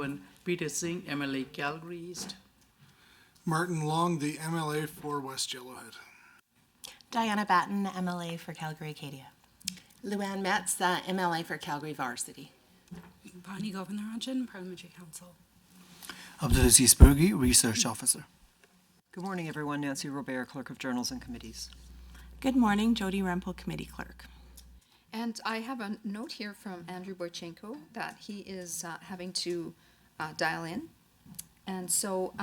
11, Peter Singh, MLA Calgary East. Martin Long, the MLA for West Yellowhead. Diana Batten, MLA for Calgary Acadia. Luann Metz, MLA for Calgary Varsity. Bonnie Govindarajan, Parliamentary Council. Abdulaziz Bergi, Research Officer. Good morning, everyone. Nancy Robert, Clerk of Journals and Committees. Good morning, Jody Rempel, Committee Clerk. And I have a note here from Andrew Boychenko that he is having to dial in. And so,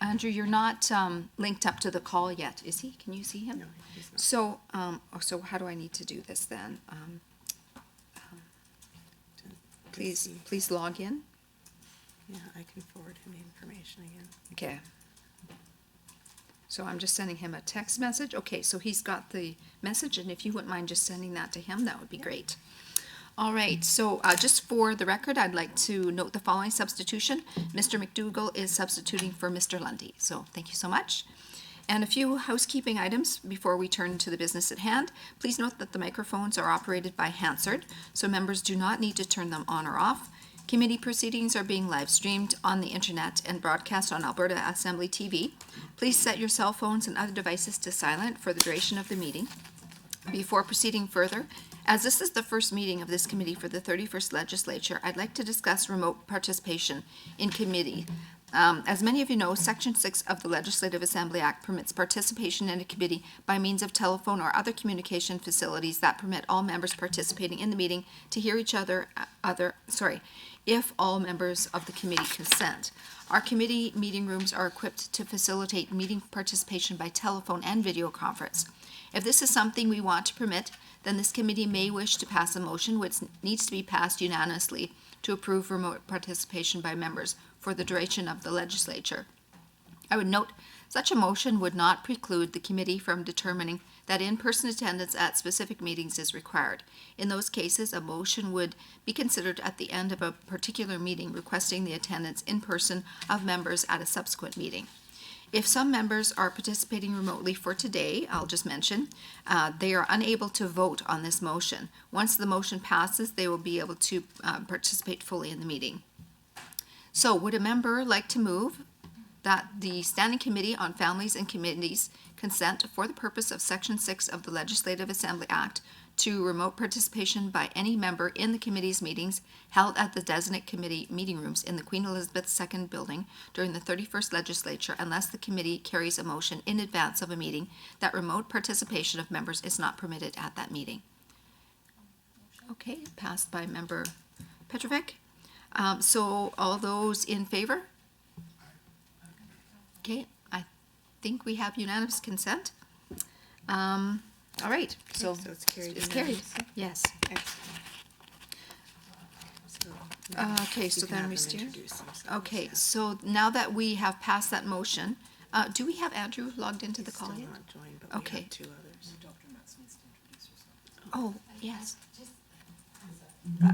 Andrew, you're not linked up to the call yet, is he? Can you see him? No, he's not. So, so how do I need to do this then? Please log in. Yeah, I can forward him the information again. Okay. So I'm just sending him a text message. Okay, so he's got the message, and if you wouldn't mind just sending that to him, that would be great. All right, so just for the record, I'd like to note the following substitution. Mr. McDougall is substituting for Mr. Lundy, so thank you so much. And a few housekeeping items before we turn to the business at hand. Please note that the microphones are operated by Hansard, so members do not need to turn them on or off. Committee proceedings are being live streamed on the internet and broadcast on Alberta Assembly TV. Please set your cell phones and other devices to silent for the duration of the meeting. Before proceeding further, as this is the first meeting of this committee for the 31st Legislature, I'd like to discuss remote participation in committee. As many of you know, Section 6 of the Legislative Assembly Act permits participation in a committee by means of telephone or other communication facilities that permit all members participating in the meeting to hear each other, if all members of the committee consent. Our committee meeting rooms are equipped to facilitate meeting participation by telephone and video conference. If this is something we want to permit, then this committee may wish to pass a motion which needs to be passed unanimously to approve remote participation by members for the duration of the legislature. I would note such a motion would not preclude the committee from determining that in-person attendance at specific meetings is required. In those cases, a motion would be considered at the end of a particular meeting requesting the attendance in person of members at a subsequent meeting. If some members are participating remotely for today, I'll just mention, they are unable to vote on this motion. Once the motion passes, they will be able to participate fully in the meeting. So would a member like to move that the Standing Committee on Families and Committees consent for the purpose of Section 6 of the Legislative Assembly Act to remote participation by any member in the committee's meetings held at the designated committee meeting rooms in the Queen Elizabeth II building during the 31st Legislature, unless the committee carries a motion in advance of a meeting that remote participation of members is not permitted at that meeting. Okay, passed by Member Petrovic. So all those in favor? Okay, I think we have unanimous consent. All right, so So it's carried. it's carried, unanimously. yes. Excellent. So, Okay, so you can then have we them steer. introduce themselves. Okay, so now that we have passed that motion, do we have Andrew logged into the He's call still yet? not joined, but we Okay. have two others. Oh, yes.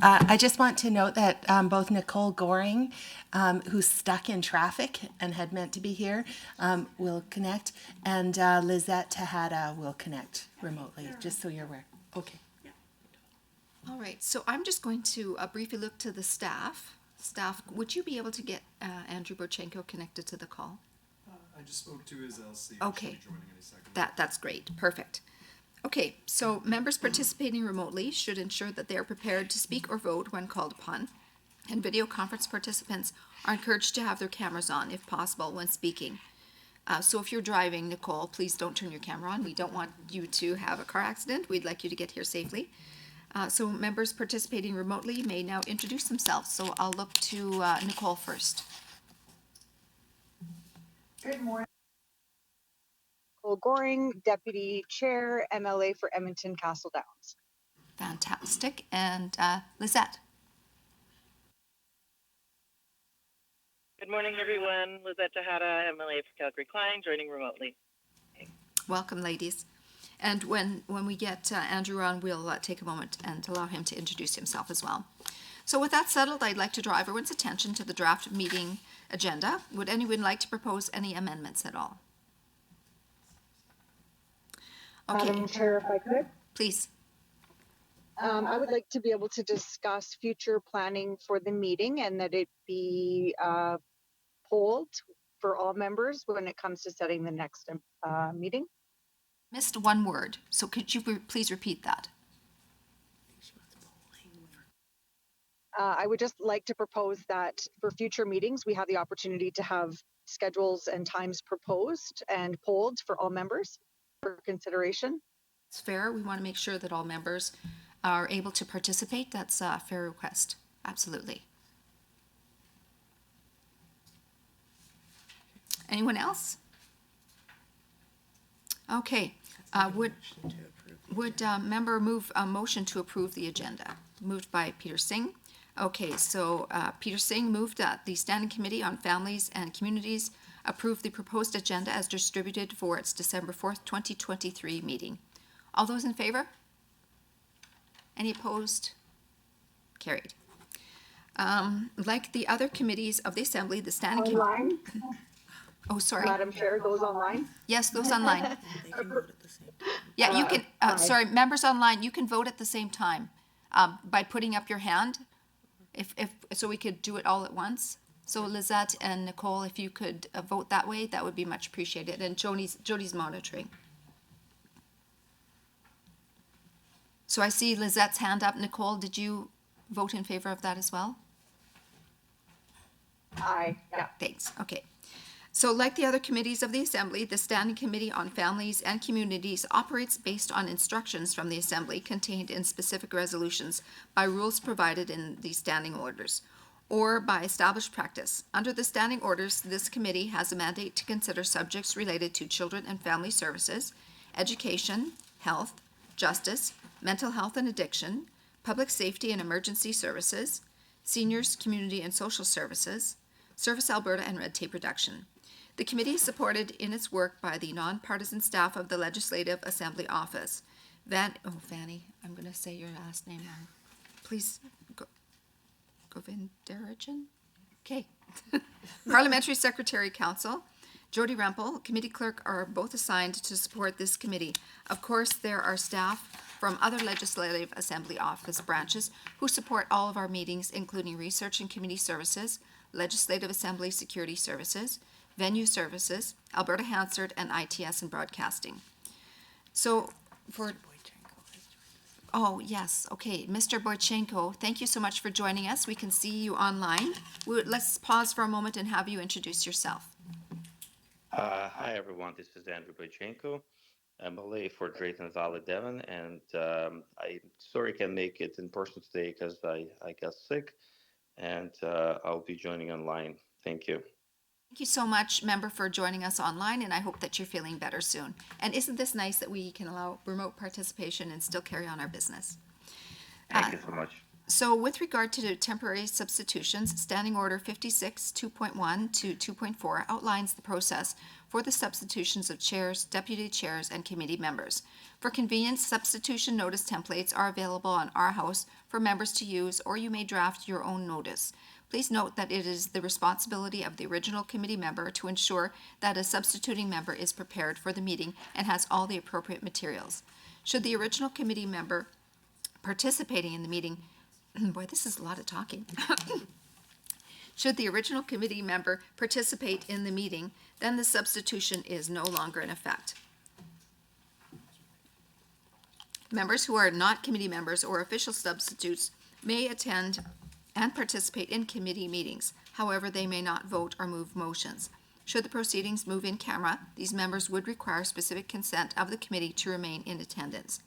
I just want to note that both Nicole Goring, who's stuck in traffic and had meant to be here, will connect, and Lizette Tejada will connect remotely, just so you're aware. Okay. All right, so I'm just going to briefly look to the staff. Staff, would you be able to get Andrew Borchenko connected to the call? I just spoke to his LC. Okay. She'll be joining any second. That's great, perfect. Okay, so members participating remotely should ensure that they are prepared to speak or vote when called upon. And video conference participants are encouraged to have their cameras on, if possible, when speaking. So if you're driving, Nicole, please don't turn your camera on. We don't want you to have a car accident. We'd like you to get here safely. So members participating remotely may now introduce themselves. So I'll look to Nicole first. Good morning. Nicole Goring, Deputy Chair, MLA for Edmonton Castle Downs. Fantastic. And Lizette. Good morning, everyone. Lizette Tejada, MLA for Calgary Klein, joining remotely. Welcome, ladies. And when we get Andrew on, we'll take a moment and allow him to introduce himself as well. So with that settled, I'd like to draw everyone's attention to the draft meeting agenda. Would anyone like to propose any amendments at all? Okay, Madam Chair, if I could. please. I would like to be able to discuss future planning for the meeting and that it be polled for all members when it comes to setting the next meeting. Missed one word, so could you please repeat that? I would just like to propose that for future meetings, we have the opportunity to have schedules and times proposed and polled for all members for consideration. It's fair. We want to make sure that all members are able to participate. That's a fair request. Absolutely. Anyone else? Okay. Would member move a motion to approve the agenda? Moved by Peter Singh. Okay, so Peter Singh moved that the Standing Committee on Families and Communities approve the proposed agenda as distributed for its December 4th, 2023 meeting. All those in favor? Any opposed? Carried. Like the other committees of the Assembly, the Standing Committee. Online, Oh, sorry. Madam Chair, those online. Yes, those online. Yeah, you can, sorry, members online, you can vote at the same time by putting up your hand. So we could do it all at once. So Lizette and Nicole, if you could vote that way, that would be much appreciated. And Jody's monitoring. So I see Lizette's hand up. Nicole, did you vote in favor of that as well? Aye. Yeah. Thanks. Okay. So like the other committees of the Assembly, the Standing Committee on Families and Communities operates based on instructions from the Assembly contained in specific resolutions by rules provided in the standing orders or by established practice. Under the standing orders, this committee has a mandate to consider subjects related to children and family services, education, health, justice, mental health and addiction, public safety and emergency services, seniors, community and social services, Service Alberta, and red tape reduction. The committee is supported in its work by the nonpartisan staff of the Legislative Assembly Office. Vanny, I'm going to say your last name wrong. Please, Govindarajan? Okay. Parliamentary Secretary Council, Jody Rempel, Committee Clerk are both assigned to support this committee. Of course, there are staff from other Legislative Assembly Office branches who support all of our meetings, including Research and Community Services, Legislative Assembly Security Services, Venue Services, Alberta Hansard, and ITS and Broadcasting. So oh, yes, okay, Mr. Boychenko, thank you so much for joining us. We can see you online. Let's pause for a moment and have you introduce yourself. Hi, everyone. This is Andrew Boychenko, MLA for Drayton Valley, Devon, and I'm sorry I can't make it in person today because I got sick, and I'll be joining online. Thank you. Thank you so much, member, for joining us online, and I hope that you're feeling better soon. And isn't this nice that we can allow remote participation and still carry on our business? Thank you so much. So with regard to temporary substitutions, Standing Order 56 2.1 to 2.4 outlines the process for the substitutions of chairs, deputy chairs, and committee members. For convenience, substitution notice templates are available on Our House for members to use, or you may draft your own notice. Please note that it is the responsibility of the original committee member to ensure that a substituting member is prepared for the meeting and has all the appropriate materials. Should the original committee member participating in the meeting, boy, this is a lot of talking. Should the original committee member participate in the meeting, then the substitution is no longer in effect. Members who are not committee members or official substitutes may attend and participate in committee meetings. However, they may not vote or move motions. Should the proceedings move in camera, these members would require specific consent of the committee to remain in attendance.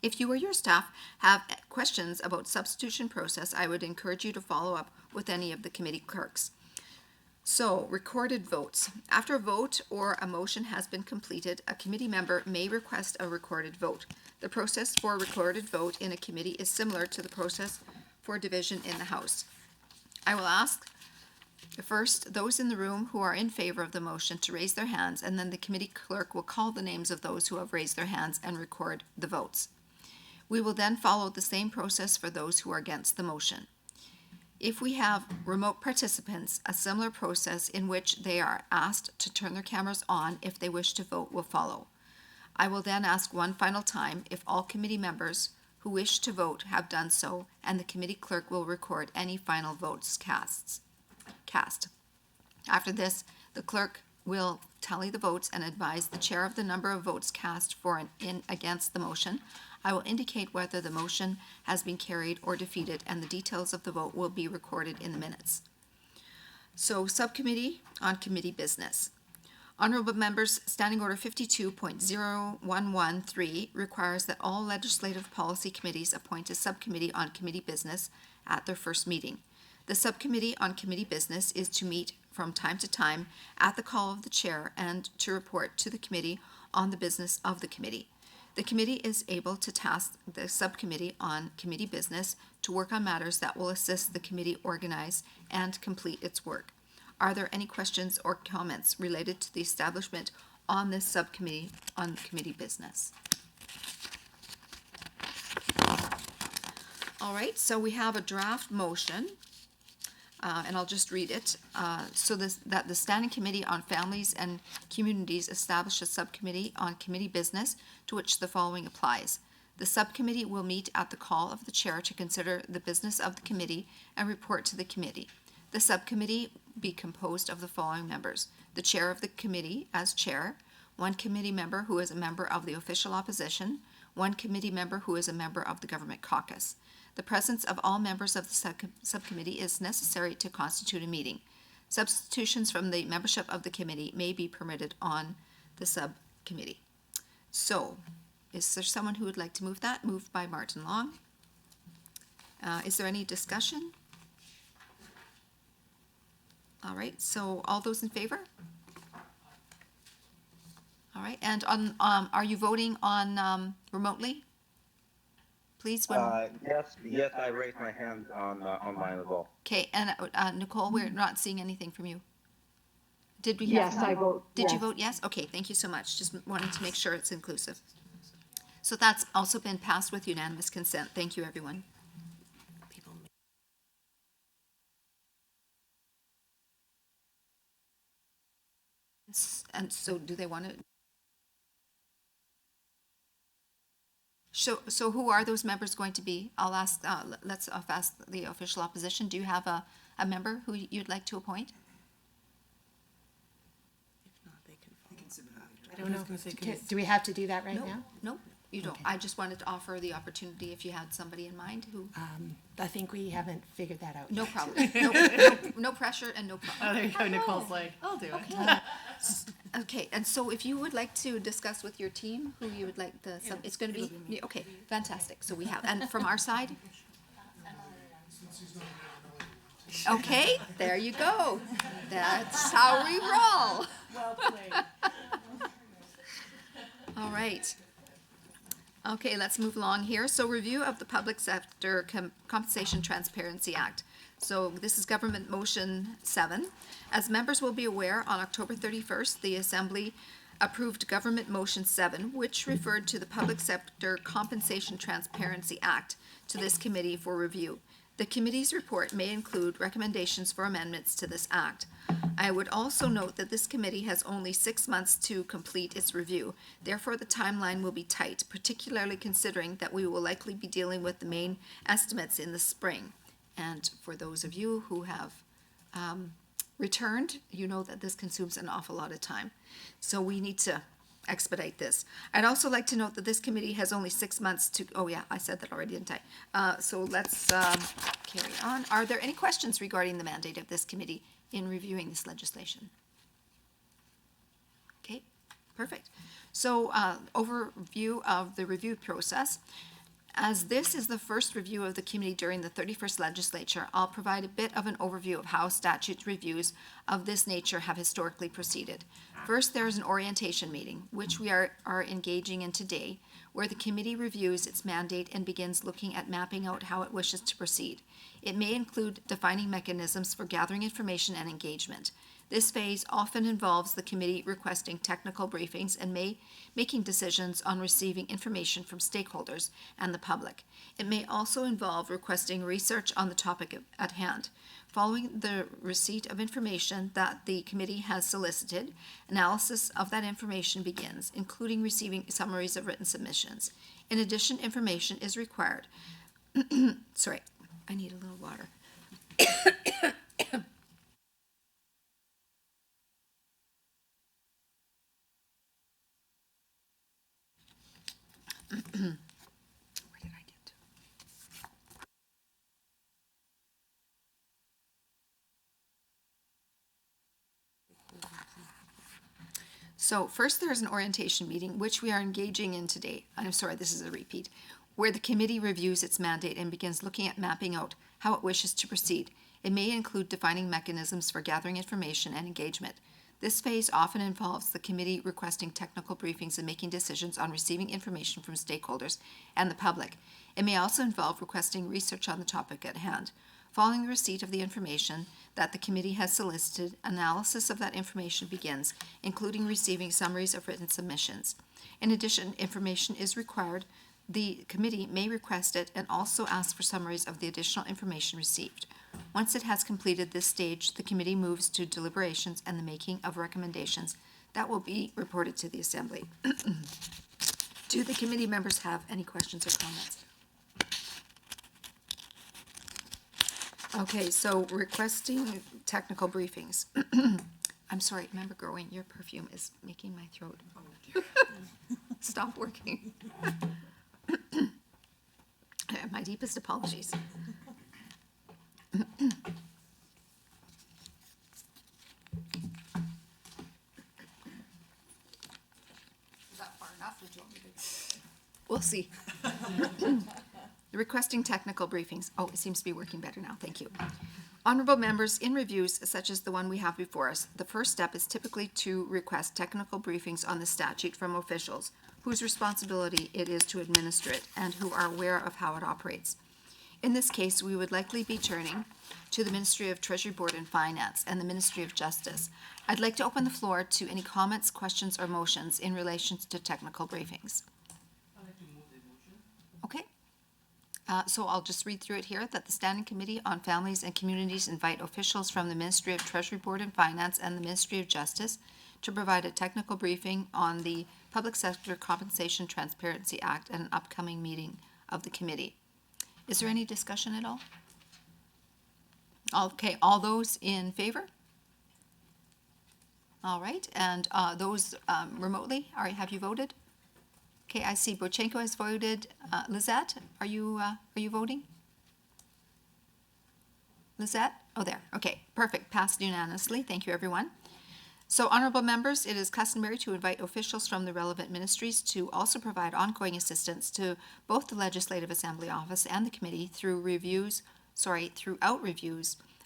If you or your staff have questions about substitution process, I would encourage you to follow up with any of the committee clerks. So, recorded votes. After a vote or a motion has been completed, a committee member may request a recorded vote. The process for a recorded vote in a committee is similar to the process for division in the House. I will ask first those in the room who are in favor of the motion to raise their hands, and then the committee clerk will call the names of those who have raised their hands and record the votes. We will then follow the same process for those who are against the motion. If we have remote participants, a similar process in which they are asked to turn their cameras on if they wish to vote will follow. I will then ask one final time if all committee members who wish to vote have done so, and the committee clerk will record any final votes cast. After this, the clerk will tally the votes and advise the chair of the number of votes cast for and in against the motion. I will indicate whether the motion has been carried or defeated, and the details of the vote will be recorded in the minutes. So, subcommittee on committee business. Honorable members, Standing Order 52.0113 requires that all legislative policy committees appoint a subcommittee on committee business at their first meeting. The subcommittee on committee business is to meet from time to time at the call of the chair and to report to the committee on the business of the committee. The committee is able to task the subcommittee on committee business to work on matters that will assist the committee organize and complete its work. Are there any questions or comments related to the establishment on this subcommittee on committee business? All right, so we have a draft motion, and I'll just read it. That the Standing Committee on Families and Communities establish a subcommittee on committee business to which the following applies. The subcommittee will meet at the call of the chair to consider the business of the committee and report to the committee. The subcommittee be composed of the following members: the chair of the committee as chair, one committee member who is a member of the official opposition, one committee member who is a member of the government caucus. The presence of all members of the subcommittee is necessary to constitute a meeting. Substitutions from the membership of the committee may be permitted on the subcommittee. So, is there someone who would like to move that? Moved by Martin Long. Is there any discussion? All right, so all those in favor? All right, and on, are you voting on remotely? Please, when. Yes, I raised my hand on mine as well. Okay, and Nicole, we're not seeing anything from you. Did we? Yes, I vote. Did you vote yes? Okay, thank you so much. Just wanting to make sure it's inclusive. So that's also been passed with unanimous consent. Thank you, everyone. And so do they want to? So who are those members going to be? I'll ask, let's ask the official opposition. Do you have a member who you'd like to appoint? I don't know. Do we have to do that right now? No, you don't. Okay. I just wanted to offer the opportunity if you had somebody in mind who. I think we haven't figured that out No yet. problem. No pressure and no problem. Oh, there you go. Nicole's like, I'll do it. Okay, and so if you would like to discuss with your team who you would like it's going to be, okay, fantastic. So we have, and from our side? Okay, there you go. That's how we roll. Well played. All right. Okay, let's move along here. So review of the Public Sector Compensation Transparency Act. So this is Government Motion 7. As members will be aware, on October 31st, the Assembly approved Government Motion 7, which referred to the Public Sector Compensation Transparency Act to this committee for review. The committee's report may include recommendations for amendments to this act. I would also note that this committee has only 6 months to complete its review. Therefore, the timeline will be tight, particularly considering that we will likely be dealing with the main estimates in the spring. And for those of you who have returned, you know that this consumes an awful lot of time. So we need to expedite this. I'd also like to note that this committee has only 6 months to, oh yeah, I said that already, didn't I? So let's carry on. Are there any questions regarding the mandate of this committee in reviewing this legislation? Okay, perfect. So overview of the review process. As this is the first review of the committee during the 31st legislature, I'll provide a bit of an overview of how statute reviews of this nature have historically proceeded. First, there is an orientation meeting, which we are engaging in today, where the committee reviews its mandate and begins looking at mapping out how it wishes to proceed. It may include defining mechanisms for gathering information and engagement. This phase often involves the committee requesting technical briefings and making decisions on receiving information from stakeholders and the public. It may also involve requesting research on the topic at hand. Following the receipt of information that the committee has solicited, analysis of that information begins, including receiving summaries of written submissions. In addition, information is required. Sorry, I need a little water. Where did I get to? So first, there's an orientation meeting, which we are engaging in today. I'm sorry, this is a repeat, where the committee reviews its mandate and begins looking at mapping out how it wishes to proceed. It may include defining mechanisms for gathering information and engagement. This phase often involves the committee requesting technical briefings and making decisions on receiving information from stakeholders and the public. It may also involve requesting research on the topic at hand. Following the receipt of the information that the committee has solicited, analysis of that information begins, including receiving summaries of written submissions. In addition, information is required. The committee may request it and also ask for summaries of the additional information received. Once it has completed this stage, the committee moves to deliberations and the making of recommendations that will be reported to the Assembly. Do the committee members have any questions or comments? Okay, so requesting technical briefings. I'm sorry, Member Growing, your perfume is making my throat. Stop working. My deepest apologies. Is that far enough? Or do you want me to? We'll see. Requesting technical briefings. Oh, it seems to be working better now. Thank you. Honorable members, in reviews such as the one we have before us, the first step is typically to request technical briefings on the statute from officials whose responsibility it is to administer it and who are aware of how it operates. In this case, we would likely be turning to the Ministry of Treasury Board and Finance and the Ministry of Justice. I'd like to open the floor to any comments, questions, or motions in relation to technical briefings. I'd like to move the motion. Okay. So I'll just read through it here, that the Standing Committee on Families and Communities invite officials from the Ministry of Treasury Board and Finance and the Ministry of Justice to provide a technical briefing on the Public Sector Compensation Transparency Act at an upcoming meeting of the committee. Is there any discussion at all? Okay, all those in favor? All right, and those remotely, have you voted? Okay, I see Bochenko has voted. Lizette, are you voting? Lizette? Oh, there. Okay, perfect. Passed unanimously. Thank you, everyone. So, honorable members, it is customary to invite officials from the relevant ministries to also provide ongoing assistance to both the Legislative Assembly Office and the committee throughout reviews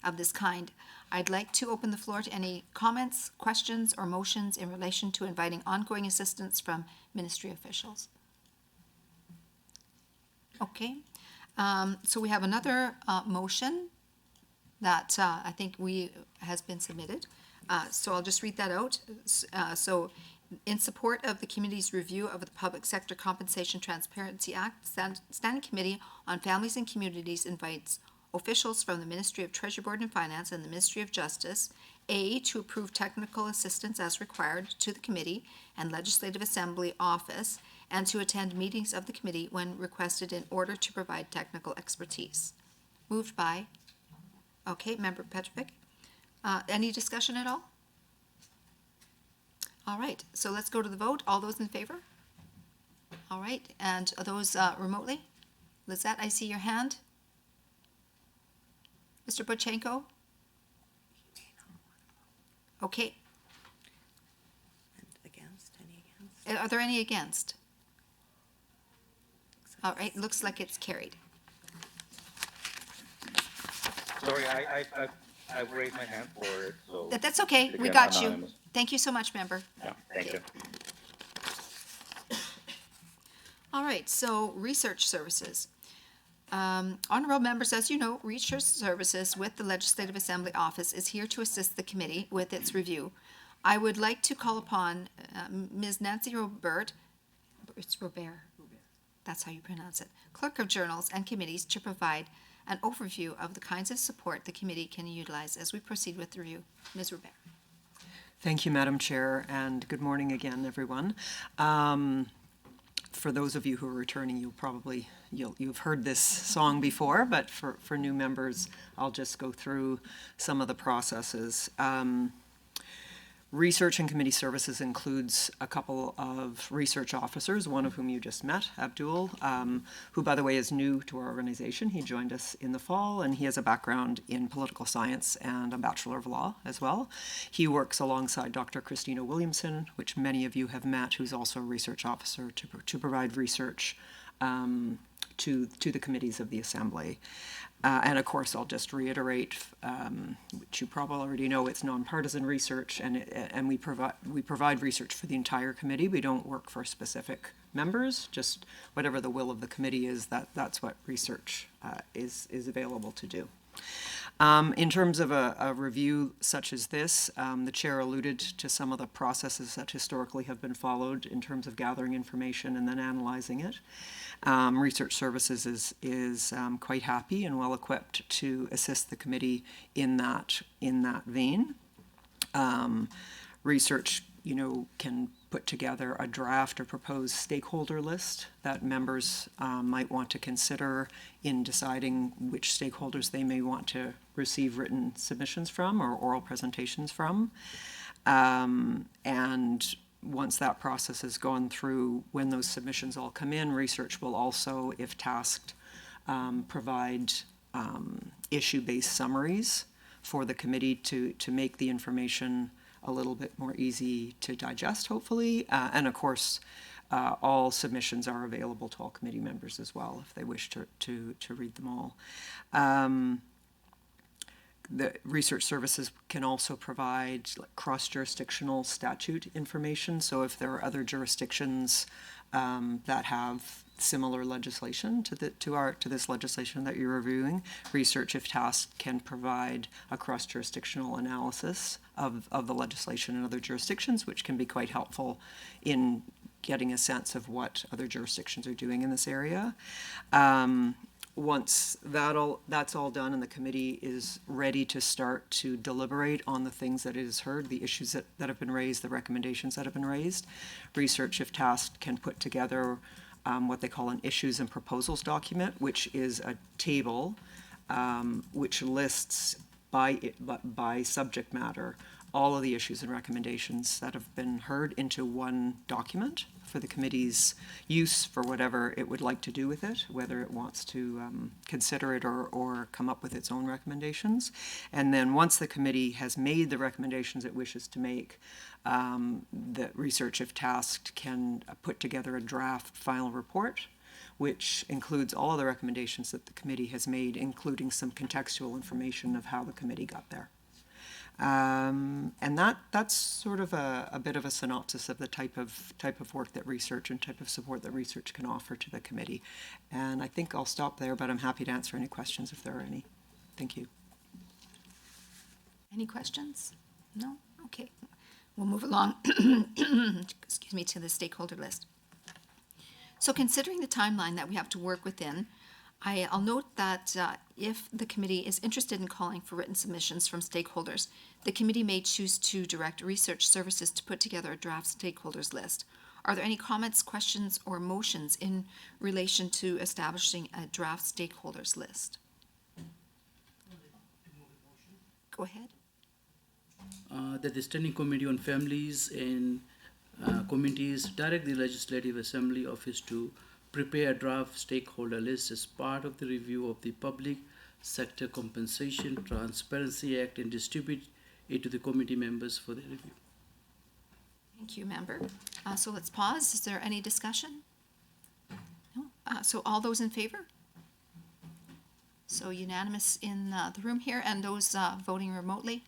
of this kind. I'd like to open the floor to any comments, questions, or motions in relation to inviting ongoing assistance from ministry officials. Okay, so we have another motion that I think has been submitted. So I'll just read that out. So in support of the committee's review of the Public Sector Compensation Transparency Act, Standing Committee on Families and Communities invites officials from the Ministry of Treasury Board and Finance and the Ministry of Justice, A, to approve technical assistance as required to the committee and Legislative Assembly Office, and to attend meetings of the committee when requested in order to provide technical expertise. Moved by, okay, Member Petrovic. Any discussion at all? All right, so let's go to the vote. All those in favor? All right, and those remotely? Lizette, I see your hand. Mr. Bochenko? Okay. Against, any against? Are there any against? All right, looks like it's carried. Sorry, I've raised my hand for it, so. That's okay, we Again, got you. anonymous. Thank you so much, member. Yeah, thank you. All right, so research services. Honorable members, as you know, Research Services with the Legislative Assembly Office is here to assist the committee with its review. I would like to call upon Ms. Nancy Robert, it's Robert, that's how you pronounce it, Clerk of Journals and Committees, to provide an overview of the kinds of support the committee can utilize as we proceed with the review. Ms. Robert. Thank you, Madam Chair, and good morning again, everyone. For those of you who are returning, you've heard this song before, but for new members, I'll just go through some of the processes. Research and committee services includes a couple of research officers, one of whom you just met, Abdul, who, by the way, is new to our organization. He joined us in the fall, and he has a background in political science and a Bachelor of Law as well. He works alongside Dr. Christina Williamson, which many of you have met, who's also a research officer to provide research to the committees of the Assembly. And of course, I'll just reiterate, which you probably already know, it's nonpartisan research, and we provide research for the entire committee. We don't work for specific members. Just whatever the will of the committee is, that's what research is available to do. In terms of a review such as this, the chair alluded to some of the processes that historically have been followed in terms of gathering information and then analyzing it. Research Services is quite happy and well equipped to assist the committee in that vein. Research, can put together a draft or proposed stakeholder list that members might want to consider in deciding which stakeholders they may want to receive written submissions from or oral presentations from. And once that process has gone through, when those submissions all come in, research will also, if tasked, provide issue-based summaries for the committee to make the information a little bit more easy to digest, hopefully. And of course, all submissions are available to all committee members as well if they wish to read them all. The Research Services can also provide cross-jurisdictional statute information. So if there are other jurisdictions that have similar legislation to this legislation that you're reviewing, Research, if tasked, can provide a cross-jurisdictional analysis of the legislation in other jurisdictions, which can be quite helpful in getting a sense of what other jurisdictions are doing in this area. Once that's all done and the committee is ready to start to deliberate on the things that it has heard, the issues that have been raised, the recommendations that have been raised, Research, if tasked, can put together what they call an issues and proposals document, which is a table which lists by subject matter all of the issues and recommendations that have been heard into one document for the committee's use for whatever it would like to do with it, whether it wants to consider it or come up with its own recommendations. And then once the committee has made the recommendations it wishes to make, the Research, if tasked, can put together a draft final report, which includes all of the recommendations that the committee has made, including some contextual information of how the committee got there. And that's sort of a bit of a synopsis of the type of work that research and type of support that research can offer to the committee. And I think I'll stop there, but I'm happy to answer any questions if there are any. Thank you. Any questions? No? Okay. We'll move along, excuse me, to the stakeholder list. So considering the timeline that we have to work within, I'll note that if the committee is interested in calling for written submissions from stakeholders, the committee may choose to direct Research Services to put together a draft stakeholders list. Are there any comments, questions, or motions in relation to establishing a draft stakeholders list? Go ahead. That the Standing Committee on Families and Committees direct the Legislative Assembly Office to prepare a draft stakeholder list as part of the review of the Public Sector Compensation Transparency Act and distribute it to the committee members for their review. Thank you, member. So let's pause. Is there any discussion? No? So all those in favor? So unanimous in the room here, and those voting remotely?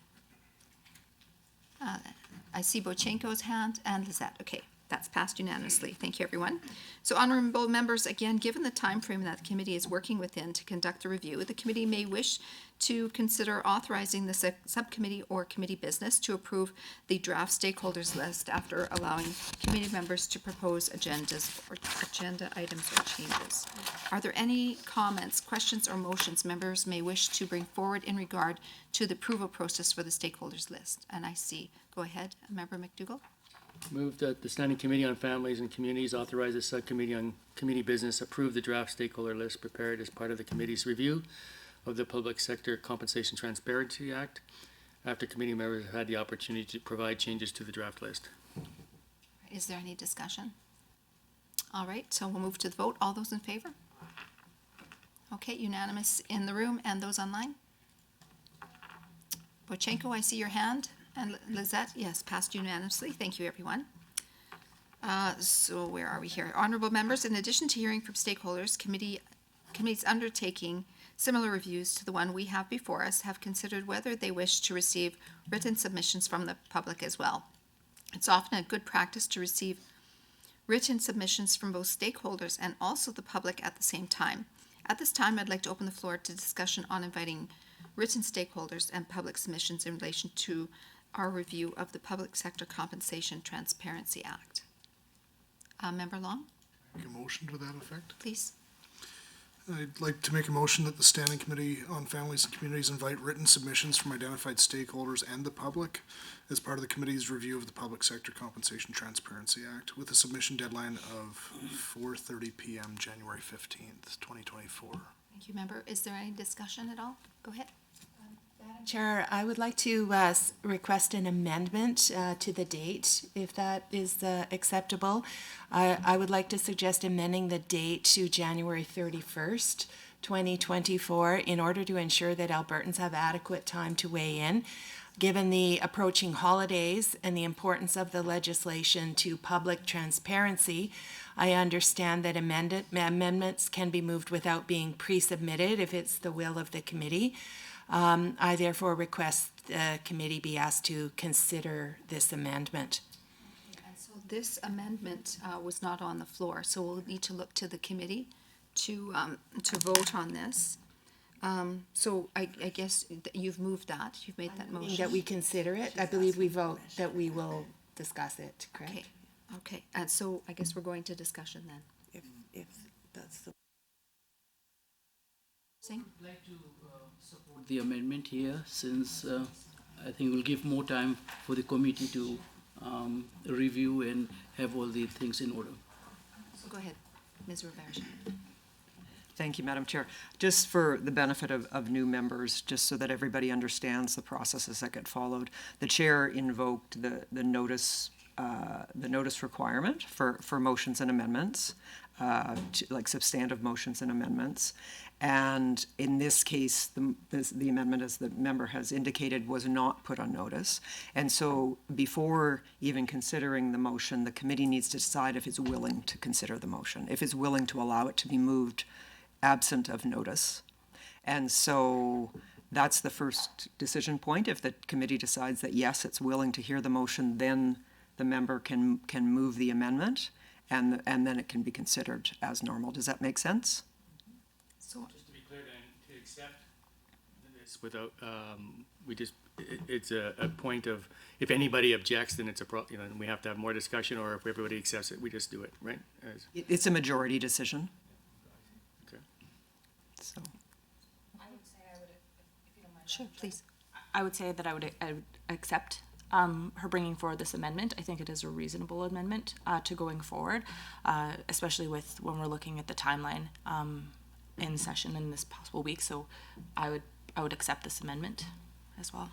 I see Bochenko's hand and Lizette. Okay, That's passed unanimously. Thank you, everyone. So honorable members, again, given the time frame that the committee is working within to conduct the review, the committee may wish to consider authorizing the subcommittee or committee business to approve the draft stakeholders list after allowing committee members to propose agendas or agenda items or changes. Are there any comments, questions, or motions members may wish to bring forward in regard to the approval process for the stakeholders list? And I see. Go ahead, Member McDougall. Move that the Standing Committee on Families and Communities authorize the Subcommittee on Community Business approve the draft stakeholder list prepared as part of the committee's review of the Public Sector Compensation Transparency Act after committee members have had the opportunity to provide changes to the draft list. Is there any discussion? All right, so we'll move to the vote. All those in favor? Okay, unanimous in the room and those online? Bochenko, I see your hand. And Lizette, yes, passed unanimously. Thank you, everyone. So where are we here? Honorable members, in addition to hearing from stakeholders, committees undertaking similar reviews to the one we have before us have considered whether they wish to receive written submissions from the public as well. It's often a good practice to receive written submissions from both stakeholders and also the public at the same time. At this time, I'd like to open the floor to discussion on inviting written stakeholders and public submissions in relation to our review of the Public Sector Compensation Transparency Act. Member Long, Make a motion to that effect. please. I'd like to make a motion that the Standing Committee on Families and Communities invite written submissions from identified stakeholders and the public as part of the committee's review of the Public Sector Compensation Transparency Act, with a submission deadline of 4:30 p.m. January 15th, 2024. Thank you, member. Is there any discussion at all? Go ahead. Chair, I would like to request an amendment to the date, if that is acceptable. I would like to suggest amending the date to January 31st, 2024, in order to ensure that Albertans have adequate time to weigh in. Given the approaching holidays and the importance of the legislation to public transparency, I understand that amendments can be moved without being pre-submitted if it's the will of the committee. I therefore request the committee be asked to consider this amendment. And so this amendment was not on the floor, so we'll need to look to the committee to vote on this. So I guess you've moved that, you've made that motion. That we consider it. I believe we vote that we will discuss it, correct? Okay, and so I guess we're going to discussion then. If that's the. Singh? I would like to support the amendment here, since I think we'll give more time for the committee to review and have all the things in order. So go ahead, Ms. Roberge. Thank you, Madam Chair. Just for the benefit of new members, just so that everybody understands the processes that get followed, the chair invoked the notice requirement for motions and amendments, like substantive motions and amendments. And in this case, the amendment, as the member has indicated, was not put on notice. And so before even considering the motion, the committee needs to decide if it's willing to consider the motion, if it's willing to allow it to be moved absent of notice. And so that's the first decision point. If the committee decides that, yes, it's willing to hear the motion, then the member can move the amendment, and then it can be considered as normal. Does that make sense? So Just to be clear then, to accept this without, it's a point of, if anybody objects, then it's and we have to have more discussion, or if everybody accepts it, we just do it, right? It's a majority decision. Okay. So. sure, please. I would say that I would accept her bringing forward this amendment. I think it is a reasonable amendment to going forward, especially with when we're looking at the timeline in session in this possible week. So I would accept this amendment as well.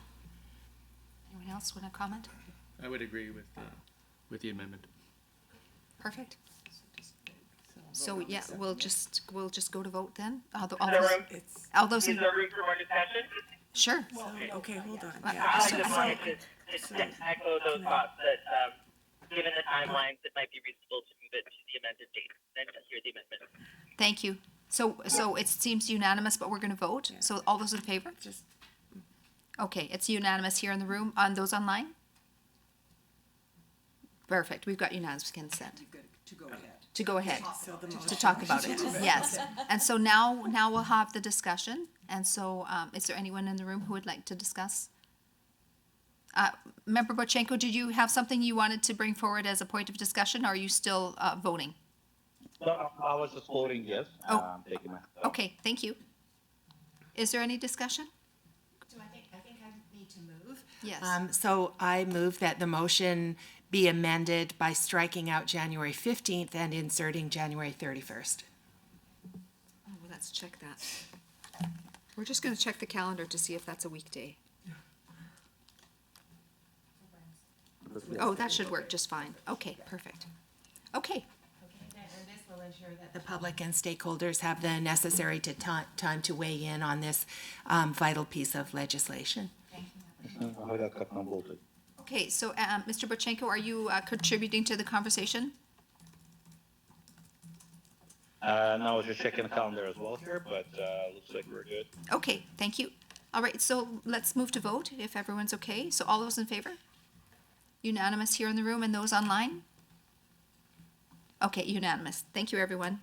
Anyone else want to comment? I would agree with the amendment. Perfect. So yeah, we'll just go to vote then. All those. Is there room for more discussion? Sure. Okay, hold on. I just wanted to echo those thoughts that, given the timelines, it might be reasonable to move it to the amended date and to hear the amendment. Thank you. So it seems unanimous, but we're going to vote. So all those in favor? Okay, it's unanimous here in the room. On those online? Perfect, we've got unanimous consent. To go ahead. To go ahead, to talk about it, yes. And so now we'll have the discussion, and so, is there anyone in the room who would like to discuss? Member Bochenko, did you have something you wanted to bring forward as a point of discussion, or are you still, voting? No, I was just voting yes. Oh. Taking my. Okay, thank you. Is there any discussion? So I think I need to move. Yes. So I move that the motion be amended by striking out January 15th and inserting January 31st. Oh, well, let's check that. We're just gonna check the calendar to see if that's a weekday. Oh, that should work just fine. Okay, perfect. Okay, And this will ensure that the public and stakeholders have the necessary time to weigh in on this vital piece of legislation. okay, so, Mr. Bochenko, are you contributing to the conversation? No, I was just checking the calendar as well here, but looks like we're good. Okay, thank you. All right, so let's move to vote, if everyone's okay. So all those in favor? Unanimous here in the room, and those online? Okay, unanimous. Thank you, everyone.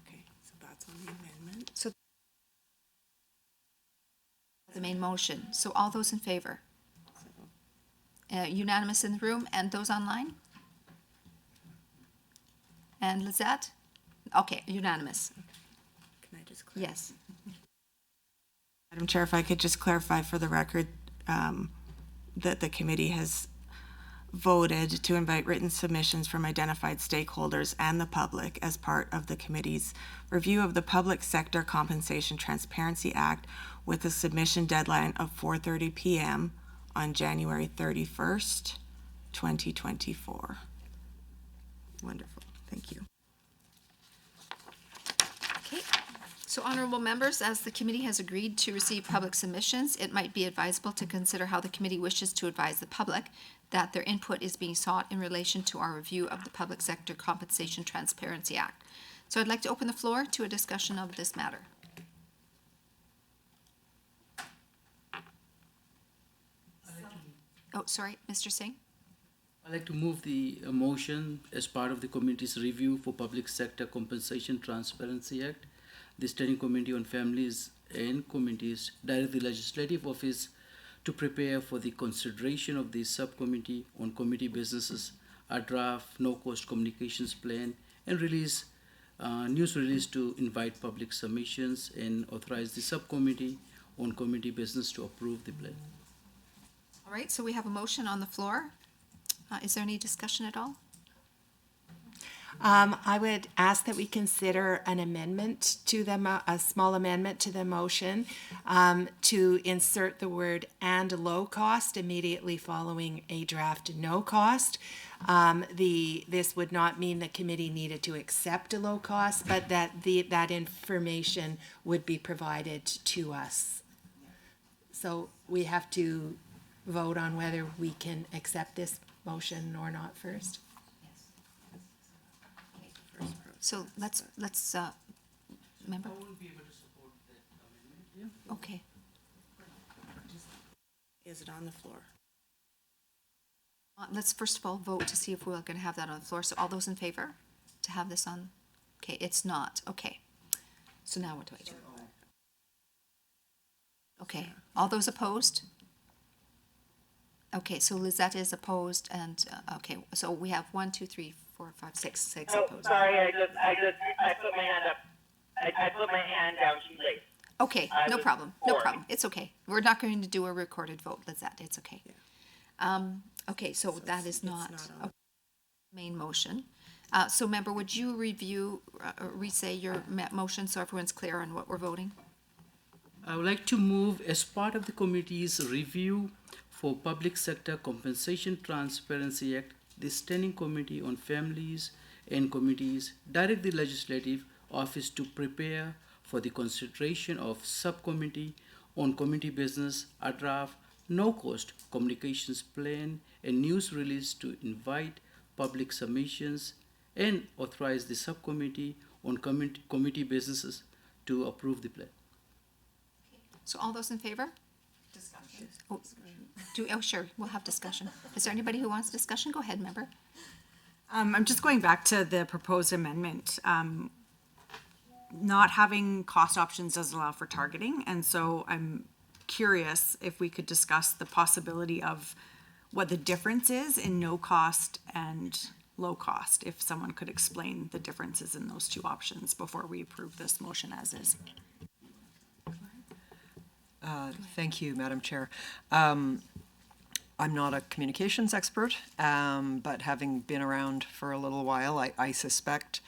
Okay, so that's on the amendment. So the main motion. So all those in favor? Unanimous in the room, and those online? And Lizette? Okay, unanimous. Can I just clarify? Yes. Madam Chair, if I could just clarify for the record, that the committee has voted to invite written submissions from identified stakeholders and the public as part of the committee's review of the Public Sector Compensation Transparency Act, with a submission deadline of 4:30 p.m. on January 31st, 2024. Wonderful, thank you. Okay, so honorable members, as the committee has agreed to receive public submissions, it might be advisable to consider how the committee wishes to advise the public that their input is being sought in relation to our review of the Public Sector Compensation Transparency Act. So I'd like to open the floor to a discussion of this matter. Oh, sorry, Mr. Singh? I'd like to move the motion as part of the committee's review for Public Sector Compensation Transparency Act. The Standing Committee on Families and Communities direct the Legislative Office to prepare for the consideration of the subcommittee on committee businesses a draft no-cost communications plan and release news release to invite public submissions and authorize the subcommittee on committee business to approve the plan. All right, so we have a motion on the floor. Is there any discussion at all? I would ask that we consider an amendment to the, a small amendment to the motion, to insert the word "and low cost" immediately following a draft no cost. This would not mean the committee needed to accept a low cost, but that that information would be provided to us. So we have to vote on whether we can accept this motion or not first. So let's, remember? I won't be able to support that amendment, yeah. Okay. Is it on the floor? Let's first of all vote to see if we're gonna have that on the floor. So all those in favor to have this on? Okay, it's not. Okay. So now what do I do? Okay, all those opposed? Okay, so Lizette is opposed and, okay, so we have 1, 2, 3, 4, 5, 6 Oh, opposed. sorry, I put my hand up. I put my hand down too late. Okay, I no was problem, no for. problem. It's okay. We're not going to do a recorded vote, Lizette, it's okay. Okay, so that is not a main motion. So member, would you review, re-say your motion so everyone's clear on what we're voting? I would like to move as part of the committee's review for Public Sector Compensation Transparency Act, the Standing Committee on Families and Communities direct the Legislative Office to prepare for the consideration of Subcommittee on Committee Business a draft no-cost communications plan and news release to invite public submissions and authorize the Subcommittee on Committee Businesses to approve the plan. So all those in favor? Oh, sure, we'll have discussion. Is there anybody who wants discussion? Go ahead, member. I'm just going back to the proposed amendment. Not having cost options does allow for targeting, and so I'm curious if we could discuss the possibility of what the difference is in no cost and low cost, if someone could explain the differences in those two options before we approve this motion as is. Thank you, Madam Chair. I'm not a communications expert, but having been around for a little while, I suspect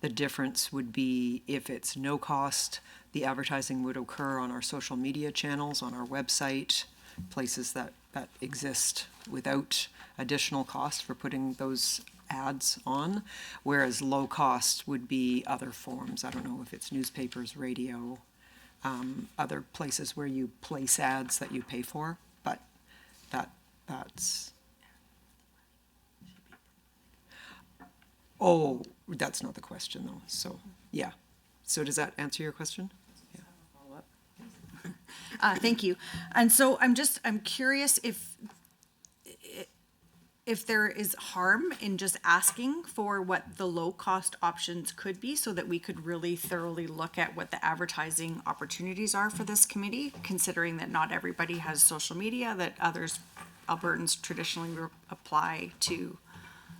the difference would be if it's no cost, the advertising would occur on our social media channels, on our website, places that exist without additional cost for putting those ads on, whereas low cost would be other forms. I don't know if it's newspapers, radio, other places where you place ads that you pay for, but that's... Oh, that's not the question though, so, yeah. So does that answer your question? Thank you. And so I'm curious if there is harm in just asking for what the low cost options could be so that we could really thoroughly look at what the advertising opportunities are for this committee, considering that not everybody has social media, that others, Albertans traditionally apply to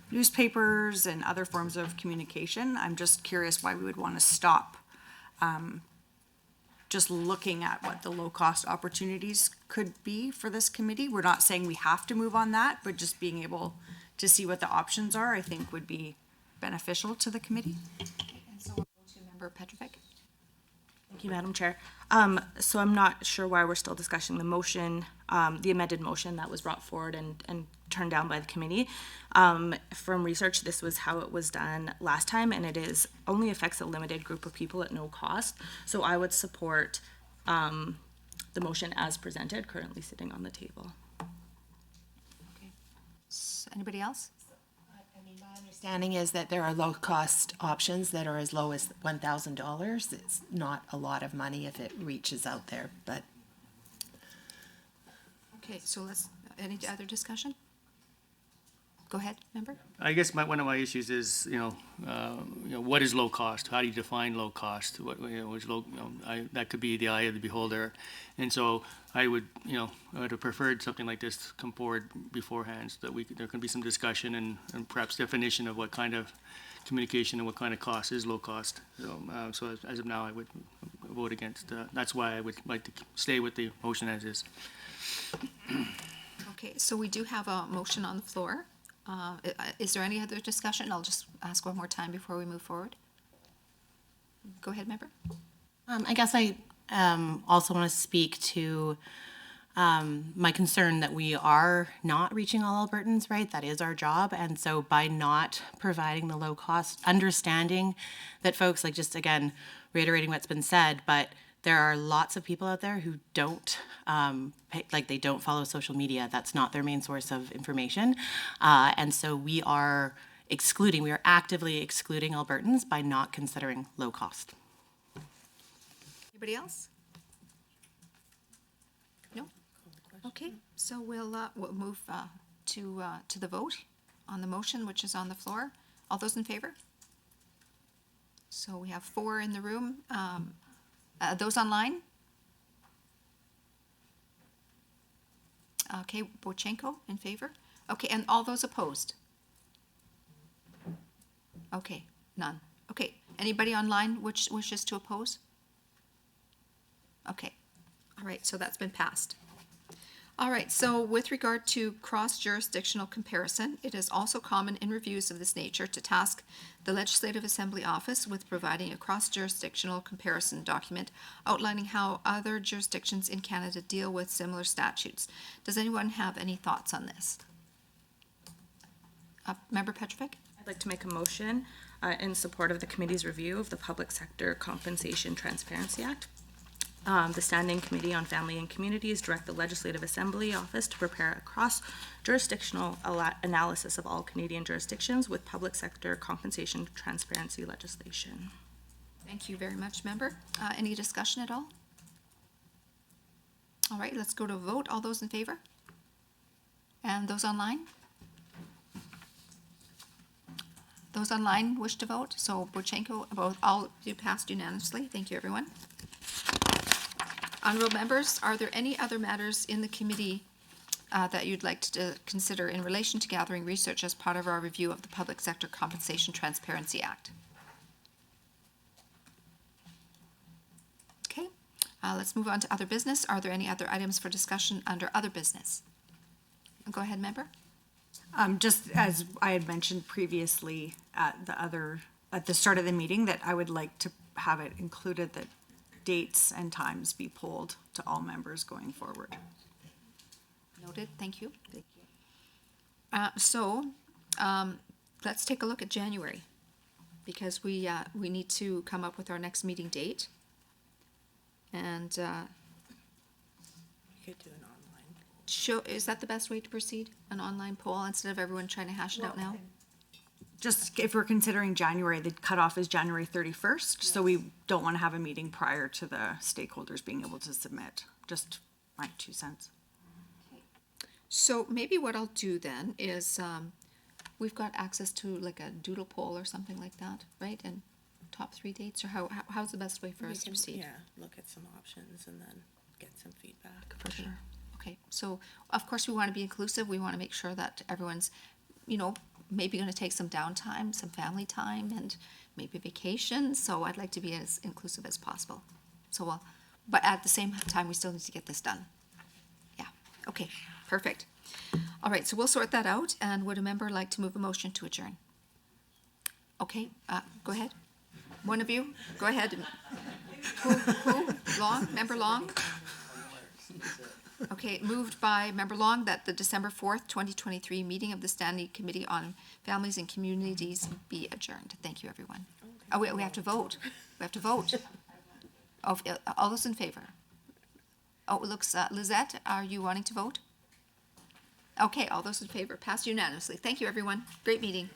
newspapers and other forms of communication. I'm just curious why we would want to stop just looking at what the low-cost opportunities could be for this committee. We're not saying we have to move on that, but just being able to see what the options are, I think would be beneficial to the committee. And so we'll go to Member Petrovic. Thank you, Madam Chair. So I'm not sure why we're still discussing the motion, the amended motion that was brought forward and turned down by the committee. From research, this was how it was done last time, and it only affects a limited group of people at no cost. So I would support the motion as presented, currently sitting on the table. Okay. Anybody else? My understanding is that there are low-cost options that are as low as $1,000. It's not a lot of money if it reaches out there, but... Okay, so any other discussion? Go ahead, member. I guess one of my issues is, what is low cost? How do you define low cost? What, is low, that could be the eye of the beholder. And so I would have preferred something like this come forward beforehand so that there can be some discussion and perhaps definition of what kind of communication and what kind of cost is low cost. So as of now, I would vote against. That's why I would like to stay with the motion as is. Okay, so we do have a motion on the floor. Is there any other discussion? I'll just ask one more time before we move forward. Go ahead, member. I guess I also want to speak to my concern that we are not reaching all Albertans, right? That is our job. And so by not providing the low cost, understanding that folks, like just again, reiterating what's been said, but there are lots of people out there who don't, they don't follow social media. That's not their main source of information. And so we are actively excluding Albertans by not considering low cost. Anybody else? No? Okay, so we'll move to the vote on the motion, which is on the floor. All those in favor? So we have 4 in the room. Those online? Okay, Bochenko in favor? Okay, and all those opposed? Okay, none. Okay, anybody online which wishes to oppose? Okay, all right, so that's been passed. All right, so with regard to cross-jurisdictional comparison, it is also common in reviews of this nature to task the Legislative Assembly Office with providing a cross-jurisdictional comparison document outlining how other jurisdictions in Canada deal with similar statutes. Does anyone have any thoughts on this? Member Petrovic? I'd like to make a motion in support of the committee's review of the Public Sector Compensation Transparency Act. The Standing Committee on Family and Communities direct the Legislative Assembly Office to prepare a cross-jurisdictional analysis of all Canadian jurisdictions with public sector compensation transparency legislation. Thank you very much, member. Any discussion at all? All right, let's go to a vote. All those in favor? And those online? Those online wish to vote, so Bochenko, both, all you passed unanimously. Thank you, everyone. Honorable members, are there any other matters in the committee that you'd like to consider in relation to gathering research as part of our review of the Public Sector Compensation Transparency Act? Okay, let's move on to other business. Are there any other items for discussion under other business? Go ahead, member. Just as I had mentioned previously at the start of the meeting, that I would like to have it included that dates and times be polled to all members going forward. Noted, thank you. Let's take a look at January, because we need to come up with our next meeting date. And You could do an online. is that the best way to proceed? An online poll instead of everyone trying to hash it out now? Just if we're considering January, the cutoff is January 31st, so we don't want to have a meeting prior to the stakeholders being able to submit. Just my 2 cents. So maybe what I'll do then is, we've got access to like a doodle poll or something like that, right? And top 3 dates, or how's the best way for us to proceed? Yeah, look at some options and then get some feedback. For sure. Okay, so of course we want to be inclusive. We want to make sure that everyone's, maybe going to take some downtime, some family time, and maybe vacation. So I'd like to be as inclusive as possible. So, but at the same time, we still need to get this done. Yeah, okay, perfect. All right, so we'll sort that out. And would a member like to move a motion to adjourn? Okay, go ahead. One of you, go ahead. Who? Long? Member Long? Okay, moved by Member Long that the December 4th, 2023 meeting of the Standing Committee on Families and Communities be adjourned. Thank you, everyone. Oh, we have to vote. We have to vote. Oh, all those in favor? Oh, it looks, Lizette, are you wanting to vote? Okay, all those in favor, passed unanimously. Thank you, everyone. Great meeting.